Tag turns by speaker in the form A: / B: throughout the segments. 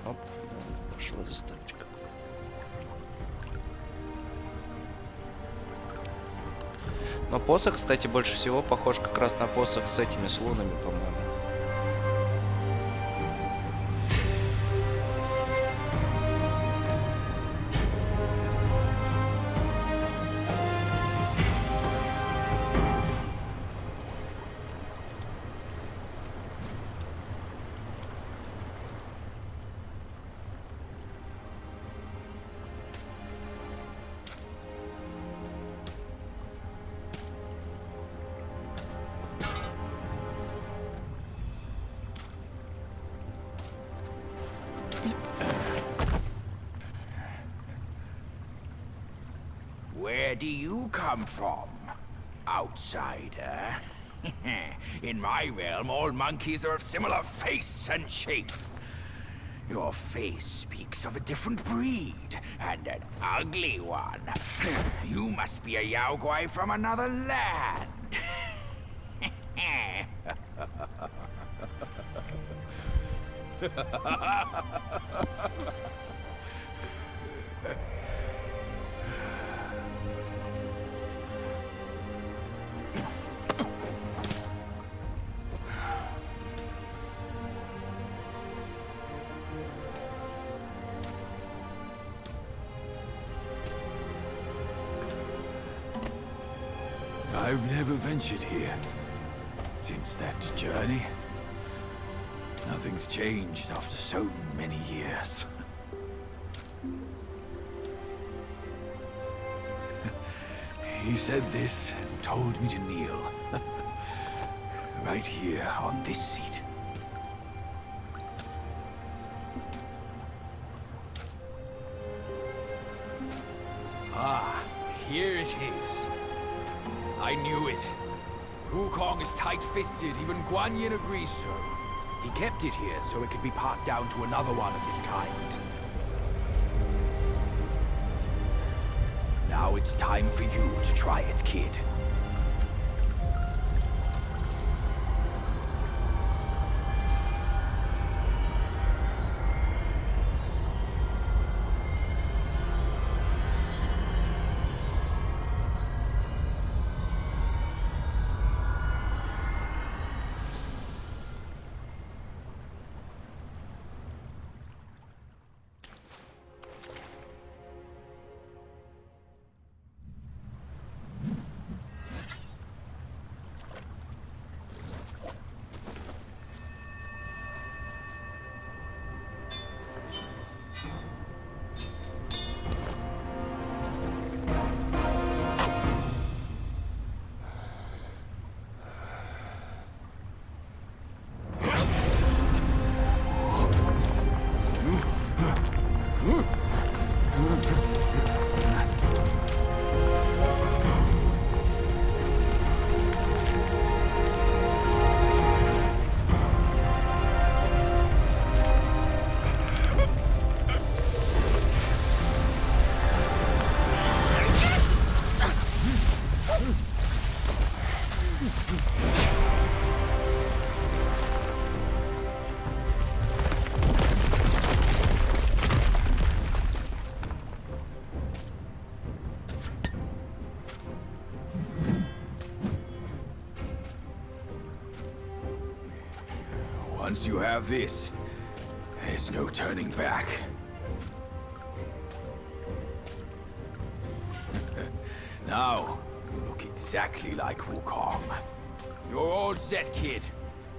A: Оп, пошла за стальчиком. Но посох, кстати, больше всего похож как раз на посох с этими с лунами, по-моему.
B: Where do you come from, outsider? In my realm, all monkeys are of similar face and shape. Your face speaks of a different breed, and an ugly one. You must be a Yaoguai from another land.
C: I've never ventured here. Since that journey, nothing's changed after so many years. He said this and told me to kneel. Right here on this seat. Ah, here it is. I knew it. Wukong is tight-fisted, even Guan Yin agrees so. He kept it here so it could be passed down to another one of his kind. Now it's time for you to try it, kid. Once you have this, there's no turning back. Now, you look exactly like Wukong. You're all set, kid.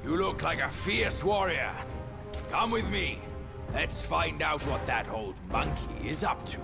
C: You look like a fierce warrior. Come with me. Let's find out what that old monkey is up to.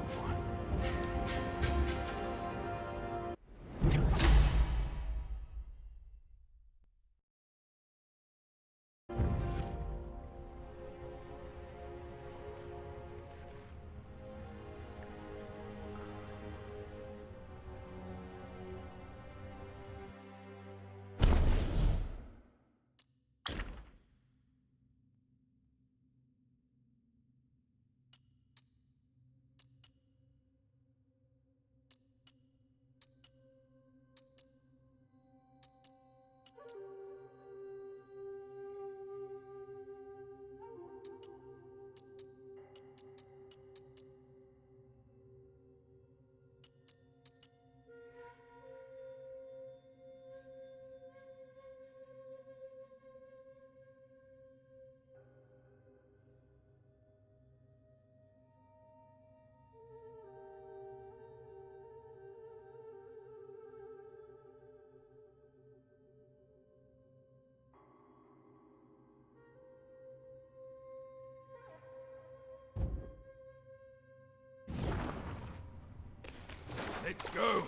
C: Let's go.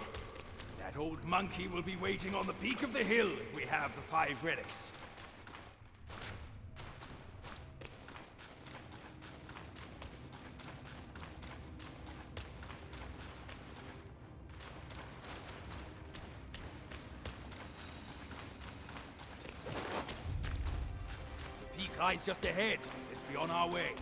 C: That old monkey will be waiting on the peak of the hill if we have the 5 relics. The peak lies just ahead. Let's be on our way.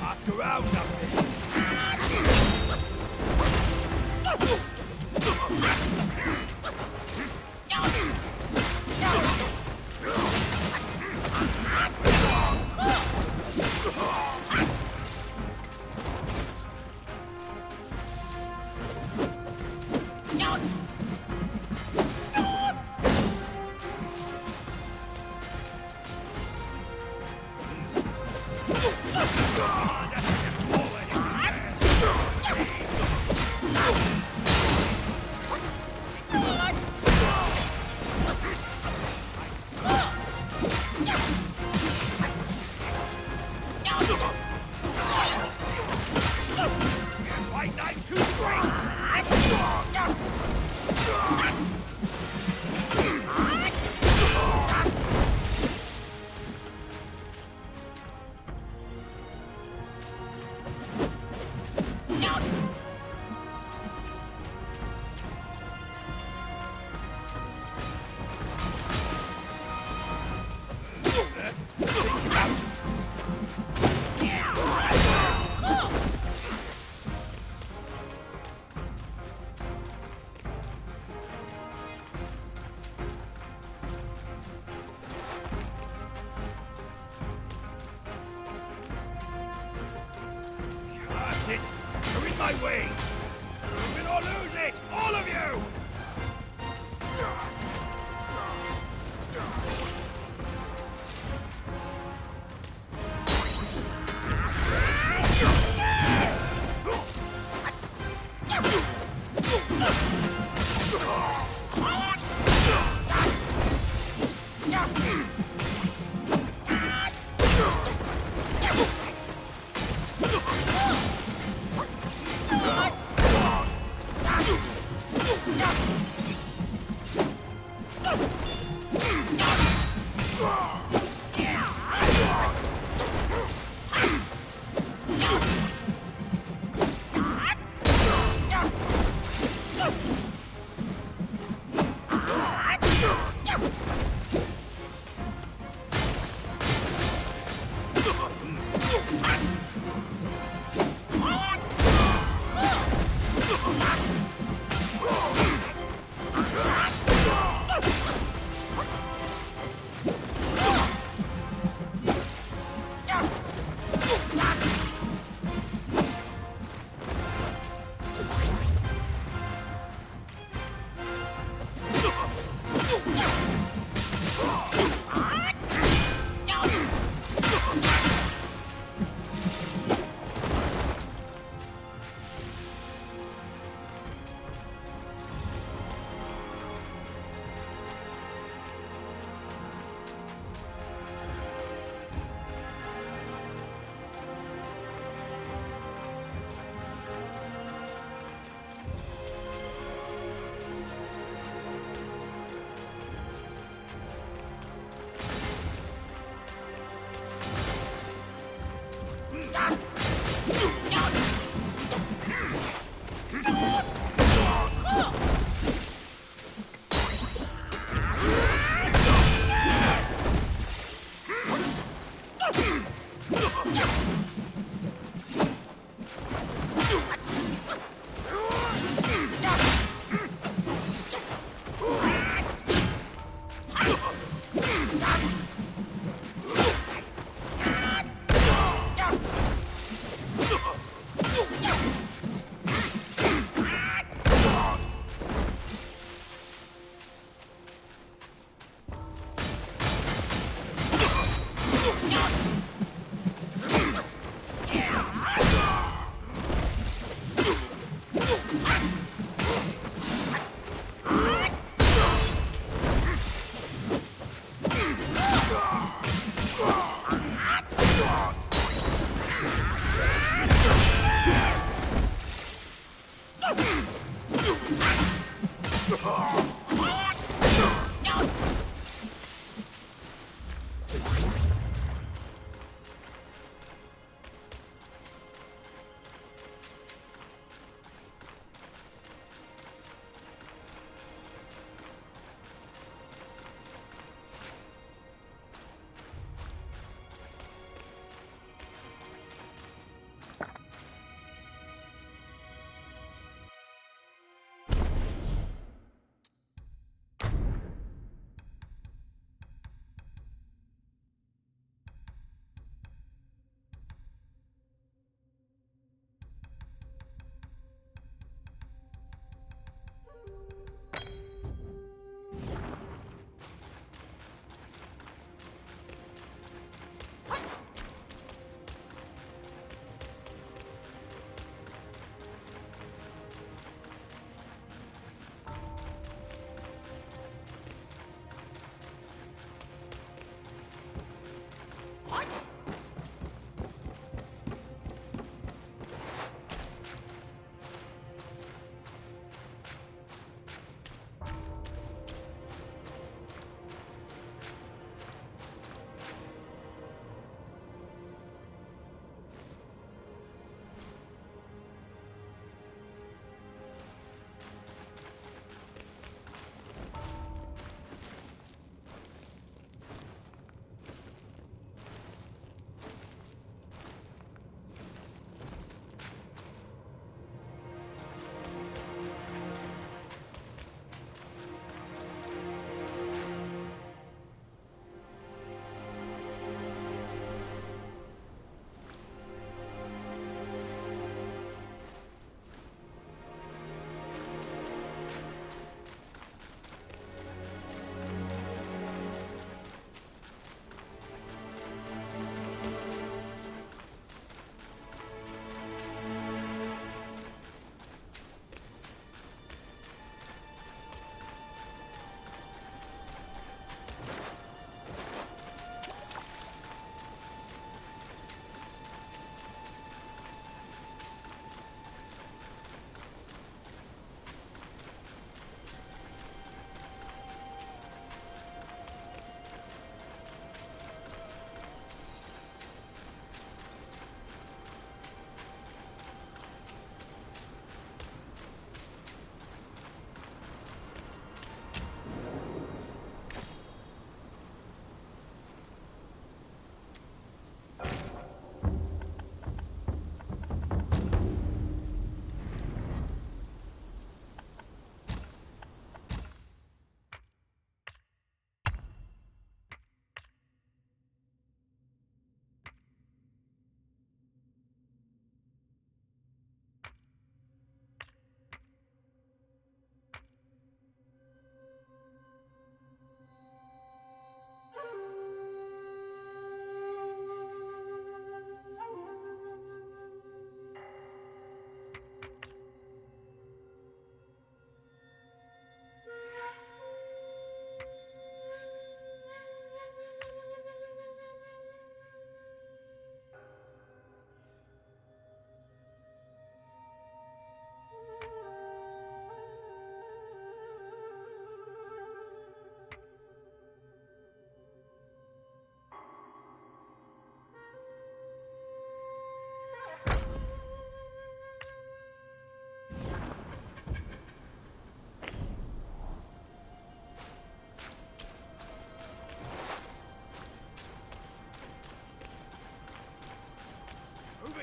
C: Ask around up there. White Knight too straight! You're in my way! Move it or lose it! All of you!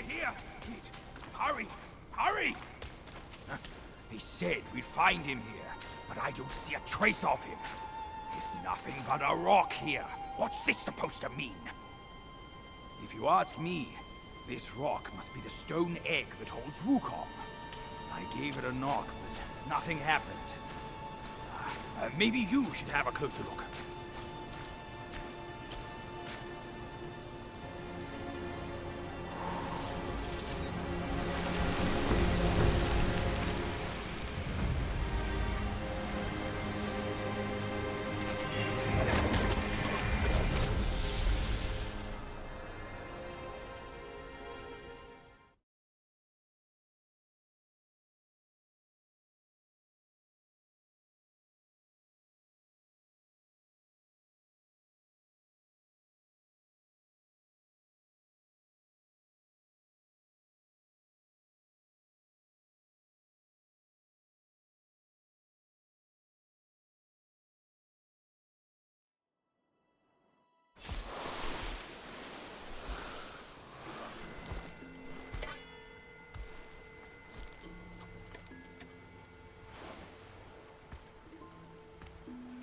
B: Here, kid. Hurry! Hurry! He said we'd find him here, but I don't see a trace of him. There's nothing but a rock here. What's this supposed to mean? If you ask me, this rock must be the stone egg that holds Wukong. I gave it a knock, but nothing happened. Maybe you should have a closer look.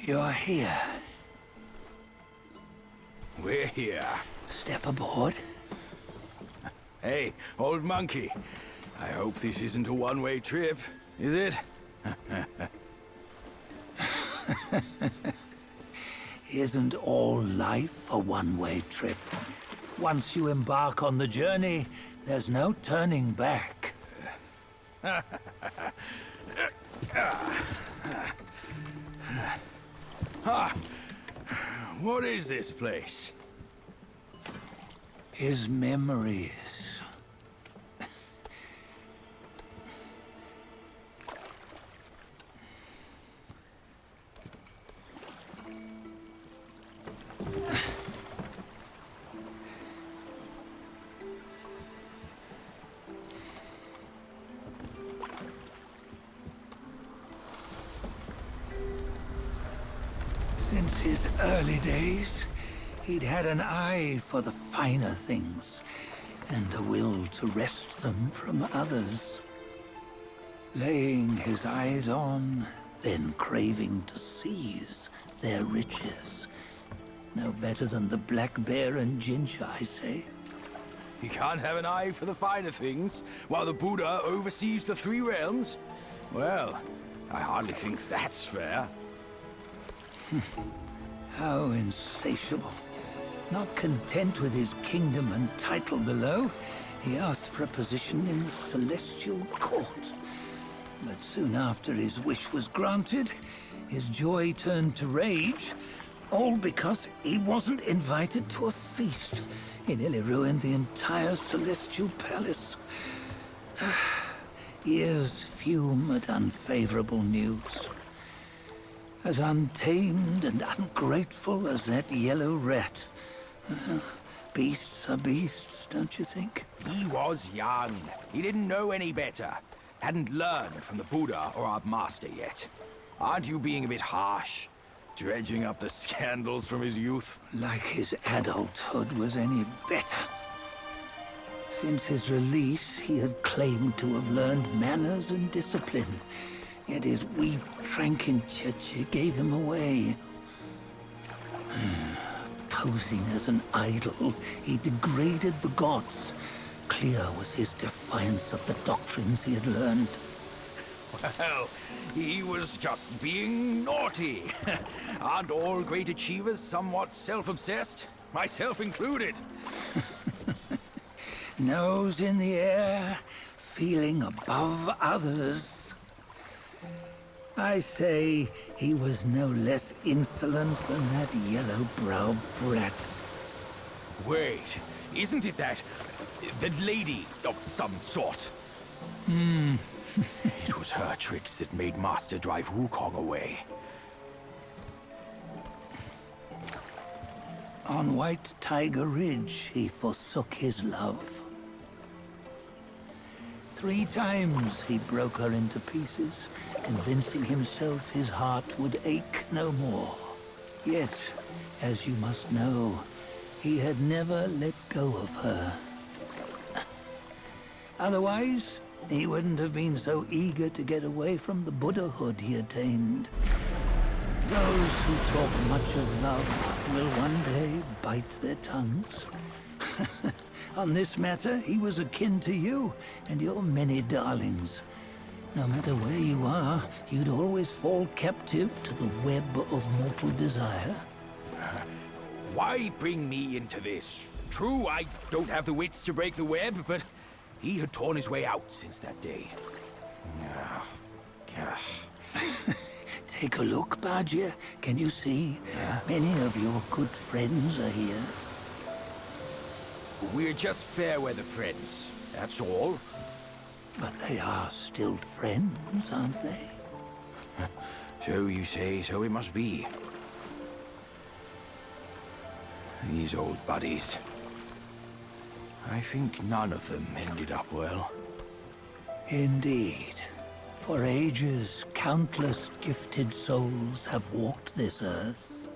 D: You're here.
C: We're here.
D: Step aboard.
C: Hey, old monkey. I hope this isn't a one-way trip, is it?
D: Isn't all life a one-way trip? Once you embark on the journey, there's no turning back.
C: What is this place?
D: His memories. Since his early days, he'd had an eye for the finer things, and a will to wrest them from others. Laying his eyes on, then craving to seize their riches. No better than the Black Bear and Jinja, I say.
C: You can't have an eye for the finer things, while the Buddha oversees the three realms? Well, I hardly think that's fair.
D: How insatiable. Not content with his kingdom and title below, he asked for a position in the Celestial Court. But soon after his wish was granted, his joy turned to rage, all because he wasn't invited to a feast. He nearly ruined the entire Celestial Palace. Ears fume at unfavorable news. As untamed and ungrateful as that yellow rat. Beasts are beasts, don't you think?
C: He was young. He didn't know any better. Hadn't learned from the Buddha or our master yet. Aren't you being a bit harsh? Dredging up the scandals from his youth?
D: Like his adulthood was any better. Since his release, he had claimed to have learned manners and discipline. Yet his weak Frankenchurch gave him away. Posing as an idol, he degraded the gods. Clear was his defiance of the doctrines he had learned.
C: Well, he was just being naughty. Aren't all great achievers somewhat self-obsessed? Myself included.
D: Nose in the air, feeling above others. I say he was no less insolent than that yellow-browed brat.
C: Wait, isn't it that lady of some sort? It was her tricks that made Master drive Wukong away.
D: On White Tiger Ridge, he forsook his love. 3 times he broke her into pieces, convincing himself his heart would ache no more. Yet, as you must know, he had never let go of her. Otherwise, he wouldn't have been so eager to get away from the Buddhahood he attained. Those who talk much of love will one day bite their tongues. On this matter, he was akin to you and your many darlings. No matter where you are, you'd always fall captive to the web of mortal desire.
C: Why bring me into this? True, I don't have the wits to break the web, but he had torn his way out since that day.
D: Take a look, Bajia. Can you see? Many of your good friends are here.
C: We're just fair-weather friends, that's all.
D: But they are still friends, aren't they?
C: So you say, so it must be. These old buddies. I think none of them ended up well.
D: Indeed. For ages, countless gifted souls have walked this earth.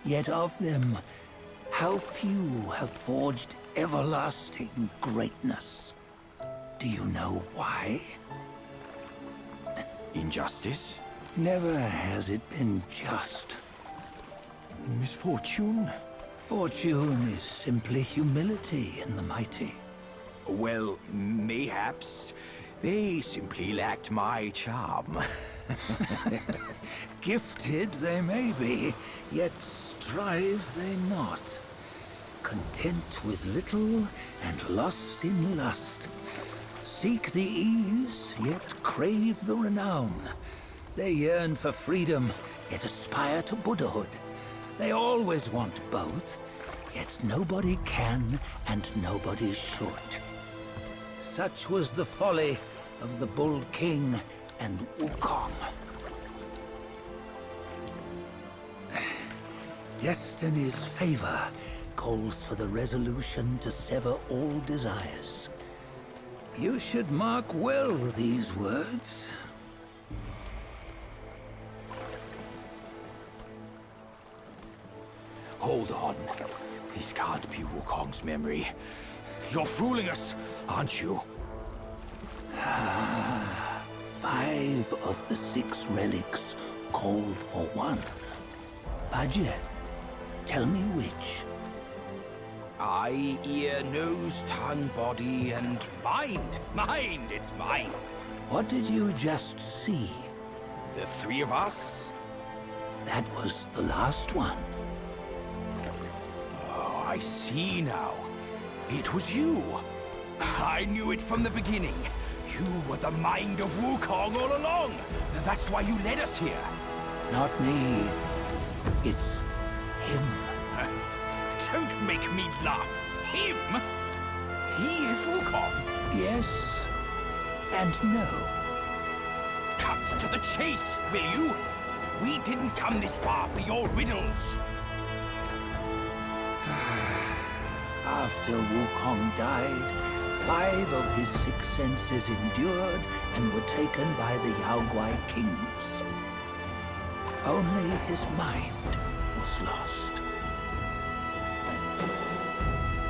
D: Yet of them, how few have forged everlasting greatness? Do you know why?
C: Injustice?
D: Never has it been just.
C: Misfortune?
D: Fortune is simply humility in the mighty.
C: Well, mayhaps. They simply lacked my charm.
D: Gifted they may be, yet strive they not. Content with little and lost in lust. Seek the ease, yet crave the renown. They yearn for freedom, yet aspire to Buddhahood. They always want both, yet nobody can and nobody should. Such was the folly of the Bull King and Wukong. Destiny's favor calls for the resolution to sever all desires. You should mark well these words.
C: Hold on. This can't be Wukong's memory. You're fooling us, aren't you?
D: 5 of the 6 relics call for one. Bajie, tell me which.
C: Eye, ear, nose, tongue, body, and mind. Mind, it's mind.
D: What did you just see?
C: The 3 of us?
D: That was the last one.
C: Oh, I see now. It was you. I knew it from the beginning. You were the mind of Wukong all along. That's why you led us here.
D: Not me. It's him.
C: Don't make me laugh. Him? He is Wukong.
D: Yes and no.
C: Cut to the chase, will you? We didn't come this far for your riddles.
D: After Wukong died, 5 of his 6 senses endured and were taken by the Yaoguai kings. Only his mind was lost.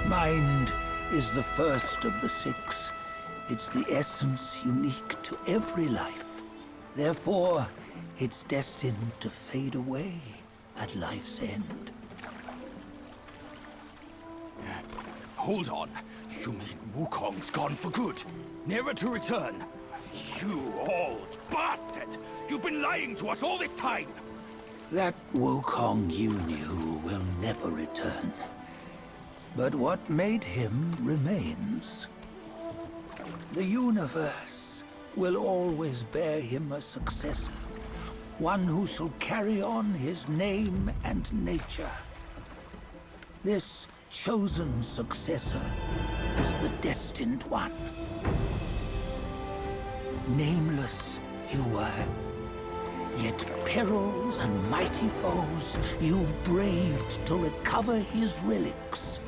D: Mind is the first of the 6. It's the essence unique to every life. Therefore, it's destined to fade away at life's end.
C: Hold on. You mean Wukong's gone for good? Never to return? You old bastard! You've been lying to us all this time!
D: That Wukong you knew will never return. But what made him remains. The universe will always bear him a successor. One who shall carry on his name and nature. This chosen successor is the destined one. Nameless you were, yet perils and mighty foes you've braved to recover his relics.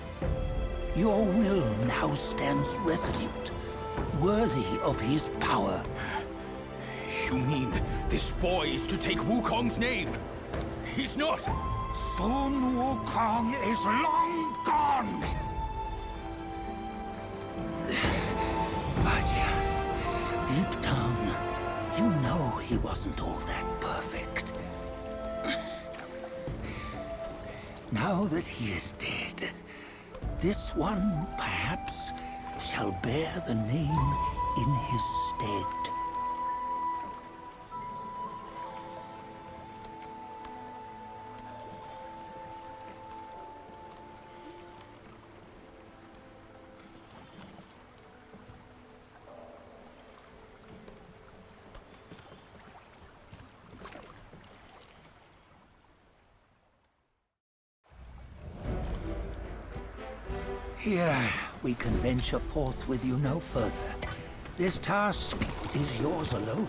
D: Your will now stands resolute, worthy of his power.
C: You mean this boy is to take Wukong's name? He's not!
D: Sun Wukong is long gone! But deep down, you know he wasn't all that perfect. Now that he is dead, this one, perhaps, shall bear the name in his stead. Here, we can venture forth with you no further. This task is yours alone.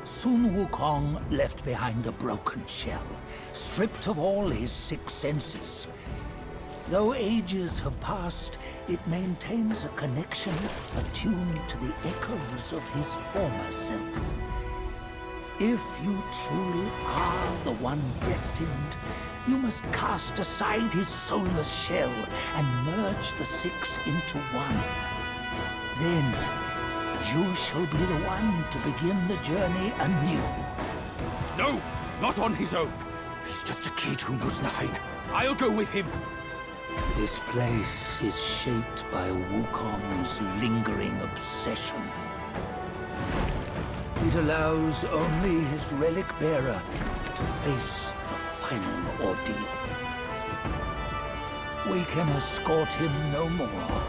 D: Sun Wukong left behind a broken shell, stripped of all his 6 senses. Though ages have passed, it maintains a connection attuned to the echoes of his former self. If you truly are the one destined, you must cast aside his soulless shell and merge the 6 into one. Then You shall be the one to begin the journey anew.
C: No, not on his own. He's just a kid who knows nothing. I'll go with him.
D: This place is shaped by Wukong's lingering obsession. It allows only his relic bearer to face the final ordeal. We can escort him no more.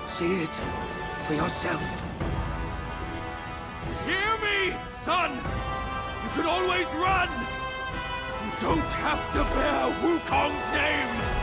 D: See it for yourself.
C: Hear me, son! You can always run! You don't have to bear Wukong's name!